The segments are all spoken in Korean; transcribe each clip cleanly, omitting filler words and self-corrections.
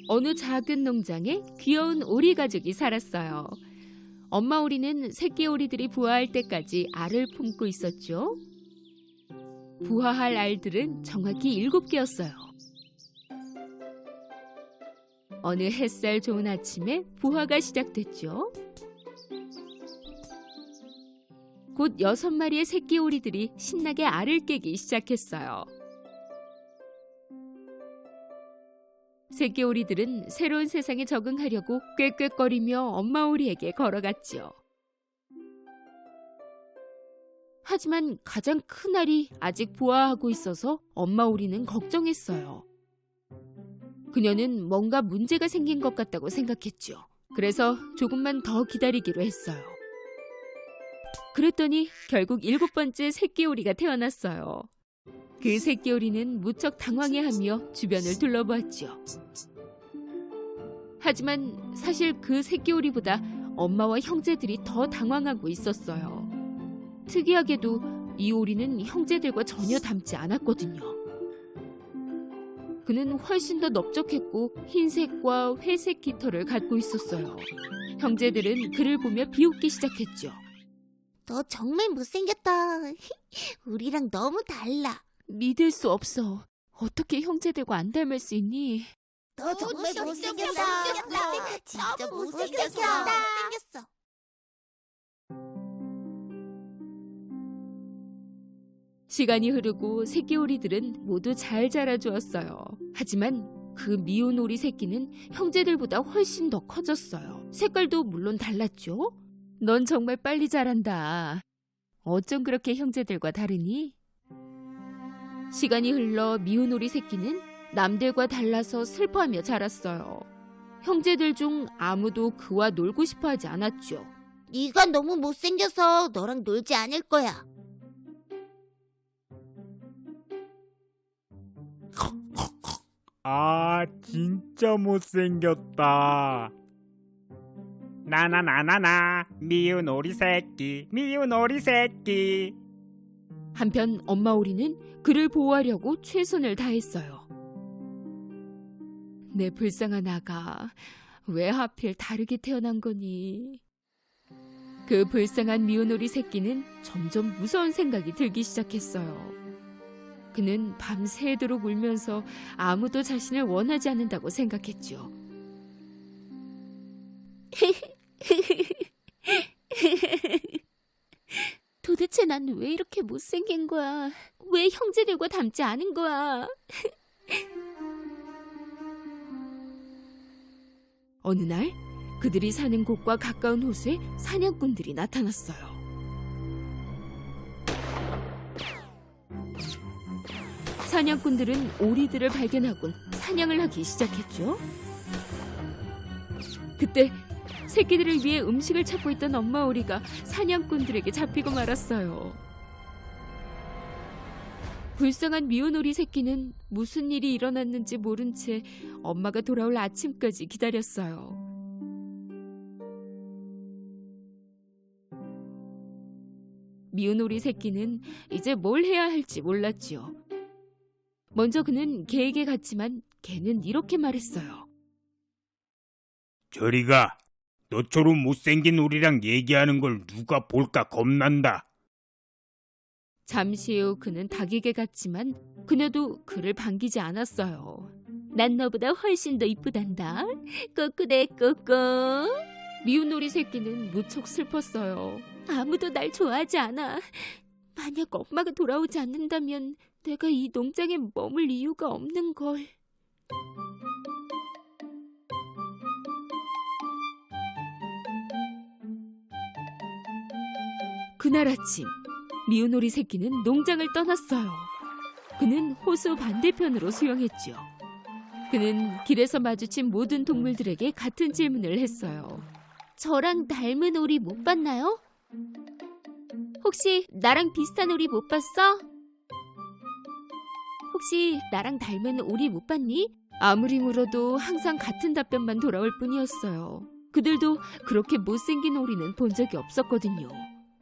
어느 작은 농장에 귀여운 오리 가족이 살았어요. 엄마 오리는 새끼 오리들이 부화할 때까지 알을 품고 있었죠. 부화할 알들은 정확히 7개였어요. 어느 햇살 좋은 아침에 부화가 시작됐죠. 곧 6마리의 새끼 오리들이 신나게 알을 깨기 시작했어요. 새끼 오리들은 새로운 세상에 적응하려고 꾀꾀거리며 엄마 오리에게 걸어갔죠. 하지만 가장 큰 알이 아직 부화하고 있어서 엄마 오리는 걱정했어요. 그녀는 뭔가 문제가 생긴 것 같다고 생각했죠. 그래서 조금만 더 기다리기로 했어요. 그랬더니 결국 7번째 새끼 오리가 태어났어요. 그 새끼 오리는 무척 당황해하며 주변을 둘러보았죠. 하지만 사실 그 새끼 오리보다 엄마와 형제들이 더 당황하고 있었어요. 특이하게도 이 오리는 형제들과 전혀 닮지 않았거든요. 그는 훨씬 더 넓적했고 흰색과 회색 깃털을 갖고 있었어요. 형제들은 그를 보며 비웃기 시작했죠. 너 정말 못생겼다. 우리랑 너무 달라. 믿을 수 없어. 어떻게 형제들과 안 닮을 수 있니? 너 정말 못생겼어. 진짜 못생겼어. 시간이 흐르고 새끼 오리들은 모두 잘 자라주었어요. 하지만 그 미운 오리 새끼는 형제들보다 훨씬 더 커졌어요. 색깔도 물론 달랐죠. 넌 정말 빨리 자란다. 어쩜 그렇게 형제들과 다르니? 시간이 흘러 미운 오리 새끼는 남들과 달라서 슬퍼하며 자랐어요. 형제들 중 아무도 그와 놀고 싶어 하지 않았죠. 네가 너무 못생겨서 너랑 놀지 않을 거야. 아, 진짜 못생겼다. 나나나나나 미운 오리 새끼, 미운 오리 새끼. 한편 엄마 오리는 그를 보호하려고 최선을 다했어요. 내 불쌍한 아가, 왜 하필 다르게 태어난 거니? 그 불쌍한 미운 오리 새끼는 점점 무서운 생각이 들기 시작했어요. 그는 밤새도록 울면서 아무도 자신을 원하지 않는다고 생각했죠. 도대체 난 왜 이렇게 못생긴 거야? 왜 형제들과 닮지 않은 거야? 어느 날 그들이 사는 곳과 가까운 호수에 사냥꾼들이 나타났어요. 사냥꾼들은 오리들을 발견하곤 사냥을 하기 시작했죠. 그때 새끼들을 위해 음식을 찾고 있던 엄마 오리가 사냥꾼들에게 잡히고 말았어요. 불쌍한 미운 오리 새끼는 무슨 일이 일어났는지 모른 채 엄마가 돌아올 아침까지 기다렸어요. 미운 오리 새끼는 이제 뭘 해야 할지 몰랐지요. 먼저 그는 개에게 갔지만 개는 이렇게 말했어요. 저리 가. 너처럼 못생긴 오리랑 얘기하는 걸 누가 볼까 겁난다. 잠시 후 그는 닭에게 갔지만 그녀도 그를 반기지 않았어요. 난 너보다 훨씬 더 이쁘단다. 꼬꾸대 꼬꼬. 미운 오리 새끼는 무척 슬펐어요. 아무도 날 좋아하지 않아. 만약 엄마가 돌아오지 않는다면 내가 이 농장에 머물 이유가 없는 걸. 그날 아침 미운 오리 새끼는 농장을 떠났어요. 그는 호수 반대편으로 수영했죠. 그는 길에서 마주친 모든 동물들에게 같은 질문을 했어요. 저랑 닮은 오리 못 봤나요? 혹시 나랑 비슷한 오리 못 봤어? 혹시 나랑 닮은 오리 못 봤니? 아무리 물어도 항상 같은 답변만 돌아올 뿐이었어요. 그들도 그렇게 못생긴 오리는 본 적이 없었거든요.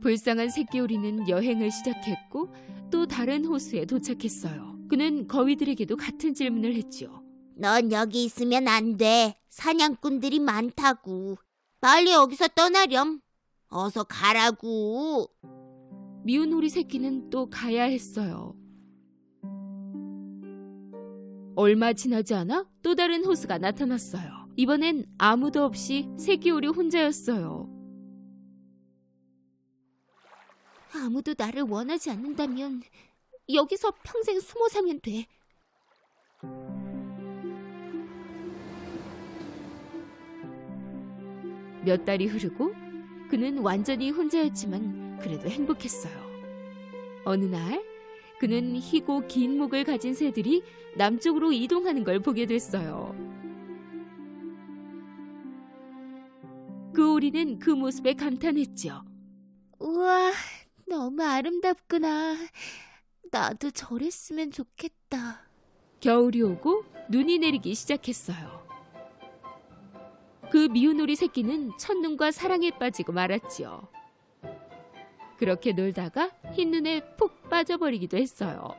불쌍한 새끼 오리는 여행을 시작했고 또 다른 호수에 도착했어요. 그는 거위들에게도 같은 질문을 했죠. 넌 여기 있으면 안 돼. 사냥꾼들이 많다고. 빨리 여기서 떠나렴. 어서 가라고. 미운 오리 새끼는 또 가야 했어요. 얼마 지나지 않아 또 다른 호수가 나타났어요. 이번엔 아무도 없이 새끼 오리 혼자였어요. 아무도 나를 원하지 않는다면 여기서 평생 숨어 살면 돼. 몇 달이 흐르고 그는 완전히 혼자였지만 그래도 행복했어요. 어느 날 그는 희고 긴 목을 가진 새들이 남쪽으로 이동하는 걸 보게 됐어요. 그 오리는 그 모습에 감탄했죠. 우와, 너무 아름답구나. 나도 저랬으면 좋겠다. 겨울이 오고 눈이 내리기 시작했어요. 그 미운 오리 새끼는 첫눈과 사랑에 빠지고 말았지요. 그렇게 놀다가 흰눈에 푹 빠져버리기도 했어요.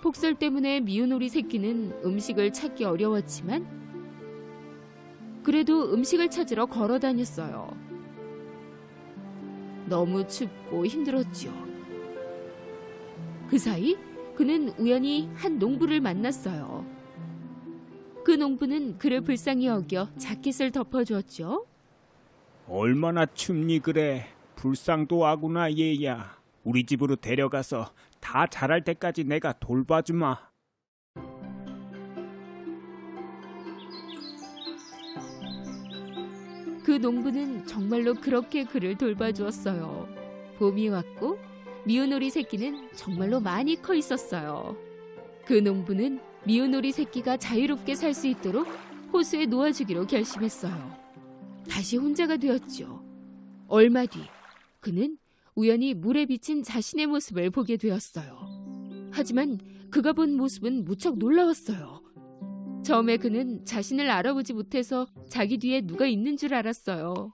폭설 때문에 미운 오리 새끼는 음식을 찾기 어려웠지만 그래도 음식을 찾으러 걸어 다녔어요. 너무 춥고 힘들었죠. 그 사이 그는 우연히 한 농부를 만났어요. 그 농부는 그를 불쌍히 여겨 자켓을 덮어주었죠. 얼마나 춥니 그래. 불쌍도 하구나 얘야. 우리 집으로 데려가서 다 자랄 때까지 내가 돌봐주마. 그 농부는 정말로 그렇게 그를 돌봐주었어요. 봄이 왔고 미운 오리 새끼는 정말로 많이 커 있었어요. 그 농부는 미운 오리 새끼가 자유롭게 살 수 있도록 호수에 놓아주기로 결심했어요. 다시 혼자가 되었죠. 얼마 뒤 그는 우연히 물에 비친 자신의 모습을 보게 되었어요. 하지만 그가 본 모습은 무척 놀라웠어요. 처음에 그는 자신을 알아보지 못해서 자기 뒤에 누가 있는 줄 알았어요.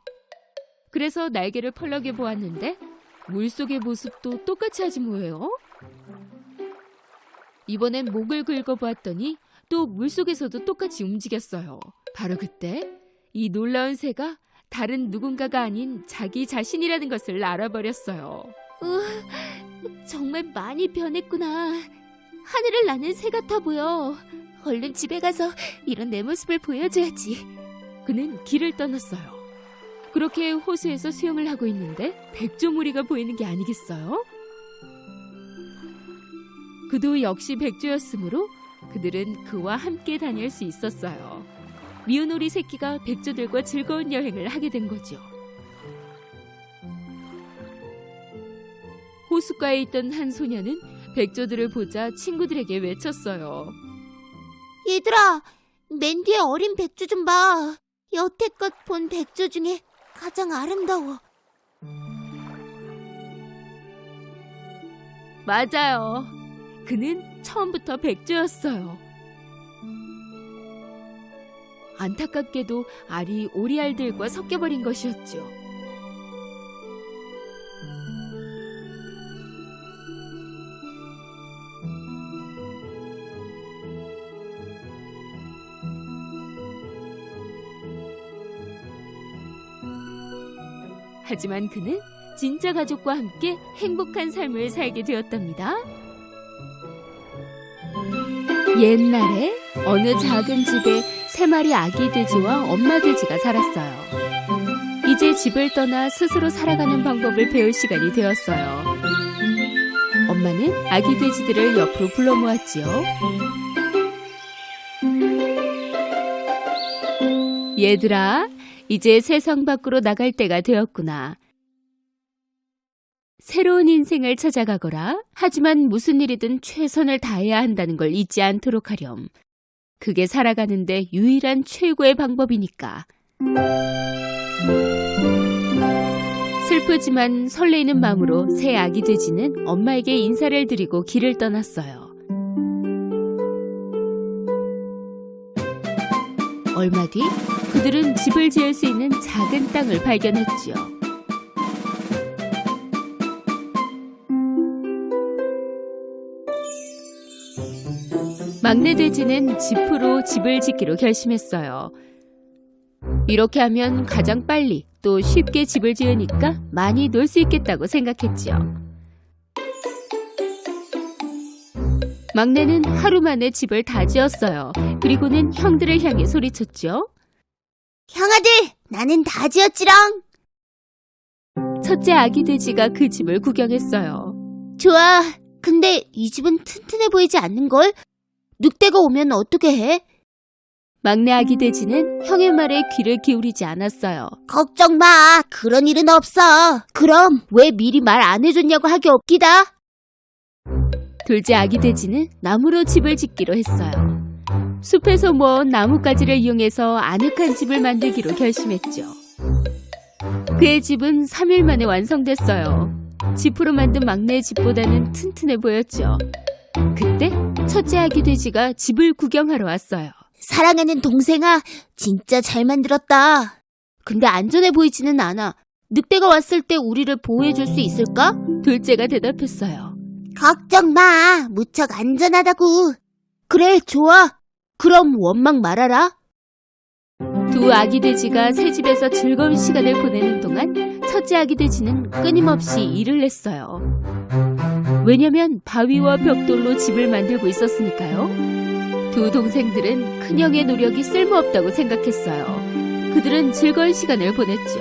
그래서 날개를 펄럭여 보았는데 물속의 모습도 똑같이 하지 뭐예요? 이번엔 목을 긁어보았더니 또 물속에서도 똑같이 움직였어요. 바로 그때 이 놀라운 새가 다른 누군가가 아닌 자기 자신이라는 것을 알아버렸어요. 정말 많이 변했구나. 하늘을 나는 새 같아 보여. 얼른 집에 가서 이런 내 모습을 보여줘야지. 그는 길을 떠났어요. 그렇게 호수에서 수영을 하고 있는데 백조무리가 보이는 게 아니겠어요? 그도 역시 백조였으므로 그들은 그와 함께 다닐 수 있었어요. 미운 오리 새끼가 백조들과 즐거운 여행을 하게 된 거죠. 호숫가에 있던 한 소녀는 백조들을 보자 친구들에게 외쳤어요. 얘들아, 맨 뒤에 어린 백조 좀 봐. 여태껏 본 백조 중에 가장 아름다워. 맞아요. 그는 처음부터 백조였어요. 안타깝게도 알이 오리알들과 섞여버린 것이었죠. 하지만 그는 진짜 가족과 함께 행복한 삶을 살게 되었답니다. 옛날에 어느 작은 집에 3마리 아기 돼지와 엄마 돼지가 살았어요. 이제 집을 떠나 스스로 살아가는 방법을 배울 시간이 되었어요. 엄마는 아기 돼지들을 옆으로 불러 모았지요. 얘들아, 이제 세상 밖으로 나갈 때가 되었구나. 새로운 인생을 찾아가거라. 하지만 무슨 일이든 최선을 다해야 한다는 걸 잊지 않도록 하렴. 그게 살아가는데 유일한 최고의 방법이니까. 슬프지만 설레이는 마음으로 새 아기 돼지는 엄마에게 인사를 드리고 길을 떠났어요. 얼마 뒤 그들은 집을 지을 수 있는 작은 땅을 발견했죠. 막내 돼지는 지프로 집을 짓기로 결심했어요. 이렇게 하면 가장 빨리 또 쉽게 집을 지으니까 많이 놀 수 있겠다고 생각했지요. 막내는 하루 만에 집을 다 지었어요. 그리고는 형들을 향해 소리쳤죠. 형아들, 나는 다 지었지랑. 첫째 아기 돼지가 그 집을 구경했어요. 좋아. 근데 이 집은 튼튼해 보이지 않는걸? 늑대가 오면 어떻게 해? 막내 아기 돼지는 형의 말에 귀를 기울이지 않았어요. 걱정 마. 그런 일은 없어. 그럼 왜 미리 말 안 해줬냐고 하기 없기다. 둘째 아기 돼지는 나무로 집을 짓기로 했어요. 숲에서 모은 나뭇가지를 이용해서 아늑한 집을 만들기로 결심했죠. 그의 집은 3일 만에 완성됐어요. 지프로 만든 막내의 집보다는 튼튼해 보였죠. 그때 첫째 아기 돼지가 집을 구경하러 왔어요. 사랑하는 동생아, 진짜 잘 만들었다. 근데 안전해 보이지는 않아. 늑대가 왔을 때 우리를 보호해줄 수 있을까? 둘째가 대답했어요. 걱정 마. 무척 안전하다고. 그래, 좋아. 그럼 원망 말아라. 두 아기 돼지가 새 집에서 즐거운 시간을 보내는 동안 첫째 아기 돼지는 끊임없이 일을 했어요. 왜냐면 바위와 벽돌로 집을 만들고 있었으니까요. 두 동생들은 큰형의 노력이 쓸모없다고 생각했어요. 그들은 즐거운 시간을 보냈죠.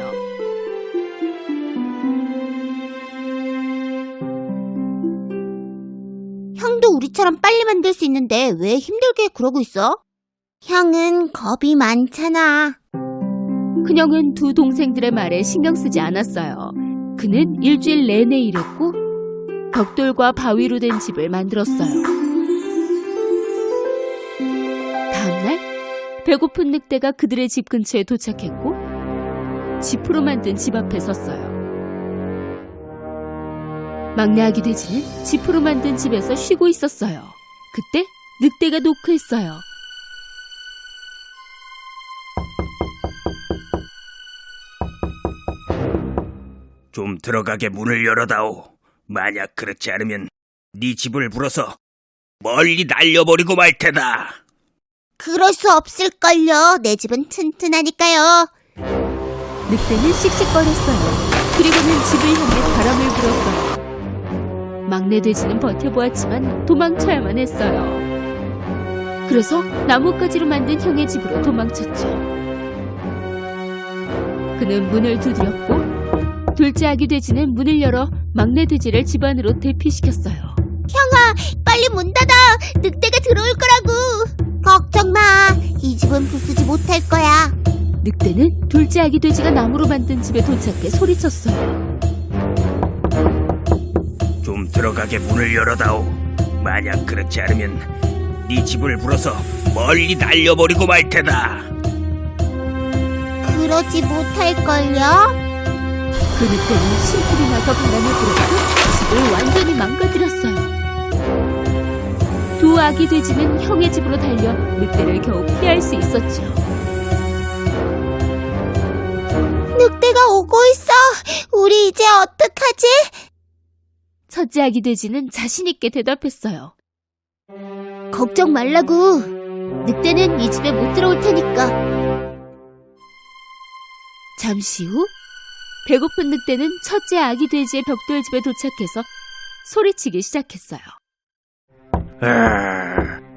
형도 우리처럼 빨리 만들 수 있는데 왜 힘들게 그러고 있어? 형은 겁이 많잖아. 큰형은 두 동생들의 말에 신경 쓰지 않았어요. 그는 일주일 내내 일했고 벽돌과 바위로 된 집을 만들었어요. 다음날 배고픈 늑대가 그들의 집 근처에 도착했고 지프로 만든 집 앞에 섰어요. 막내 아기 돼지는 지프로 만든 집에서 쉬고 있었어요. 그때 늑대가 노크했어요. 좀 들어가게 문을 열어다오. 만약 그렇지 않으면 네 집을 불어서 멀리 날려버리고 말 테다. 그럴 수 없을걸요. 내 집은 튼튼하니까요. 늑대는 씩씩거렸어요. 그리고는 집을 향해 바람을 불었어요. 막내 돼지는 버텨보았지만 도망쳐야만 했어요. 그래서 나뭇가지로 만든 형의 집으로 도망쳤죠. 그는 문을 두드렸고 둘째 아기 돼지는 문을 열어 막내 돼지를 집 안으로 대피시켰어요. 빨리 문 닫아. 늑대가 들어올 거라고. 걱정 마. 이 집은 부수지 못할 거야. 늑대는 둘째 아기 돼지가 나무로 만든 집에 도착해 소리쳤어요. 좀 들어가게 문을 열어다오. 만약 그렇지 않으면 네 집을 불어서 멀리 날려버리고 말 테다. 그러지 못할걸요. 그 늑대는 심술이 나서 바람을 불었고 집을 완전히 망가뜨렸어요. 두 아기 돼지는 형의 집으로 달려 늑대를 겨우 피할 수 있었죠. 늑대가 오고 있어. 우리 이제 어떡하지? 첫째 아기 돼지는 자신 있게 대답했어요. 걱정 말라고. 늑대는 이 집에 못 들어올 테니까. 잠시 후 배고픈 늑대는 첫째 아기 돼지의 벽돌집에 도착해서 소리치기 시작했어요.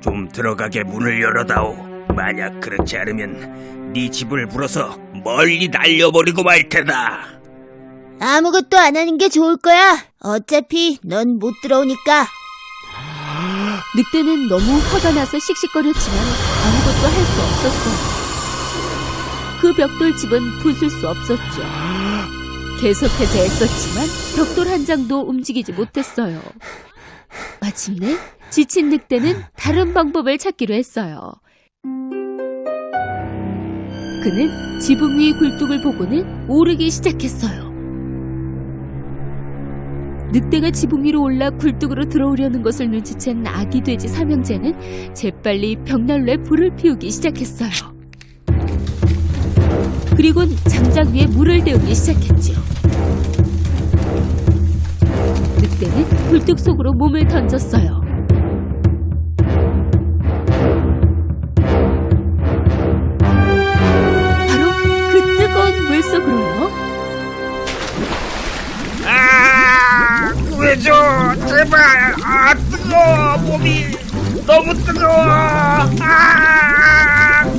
좀 들어가게 문을 열어다오. 만약 그렇지 않으면 네 집을 불어서 멀리 날려버리고 말 테다. 아무것도 안 하는 게 좋을 거야. 어차피 넌 못 들어오니까. 늑대는 너무 화가 나서 씩씩거렸지만 아무것도 할 수 없었어요. 그 벽돌집은 부술 수 없었죠. 계속해서 애썼지만 벽돌 한 장도 움직이지 못했어요. 마침내 지친 늑대는 다른 방법을 찾기로 했어요. 그는 지붕 위 굴뚝을 보고는 오르기 시작했어요. 늑대가 지붕 위로 올라 굴뚝으로 들어오려는 것을 눈치챈 아기 돼지 삼형제는 재빨리 벽난로에 불을 피우기 시작했어요. 그리곤 장작 위에 물을 데우기 시작했죠. 늑대는 굴뚝 속으로 몸을 던졌어요. 몸이 너무 뜨거워.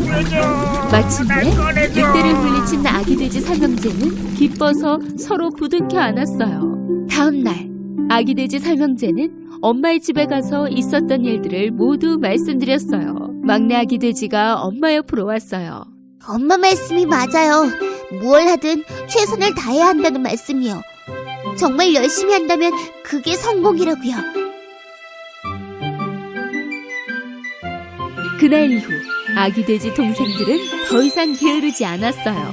구해줘. 마침내 날 꺼내줘. 늑대를 물리친 아기 돼지 삼형제는 기뻐서 서로 부둥켜 안았어요. 다음 날 아기 돼지 삼형제는 엄마의 집에 가서 있었던 일들을 모두 말씀드렸어요. 막내 아기 돼지가 엄마 옆으로 왔어요. 엄마 말씀이 맞아요. 무얼 하든 최선을 다해야 한다는 말씀이요. 정말 열심히 한다면 그게 성공이라고요. 그날 이후 아기 돼지 동생들은 더 이상 게으르지 않았어요.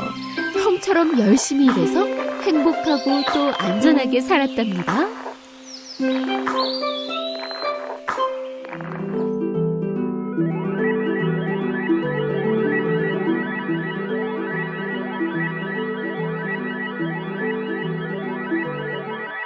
형처럼 열심히 일해서 행복하고 또 안전하게 살았답니다.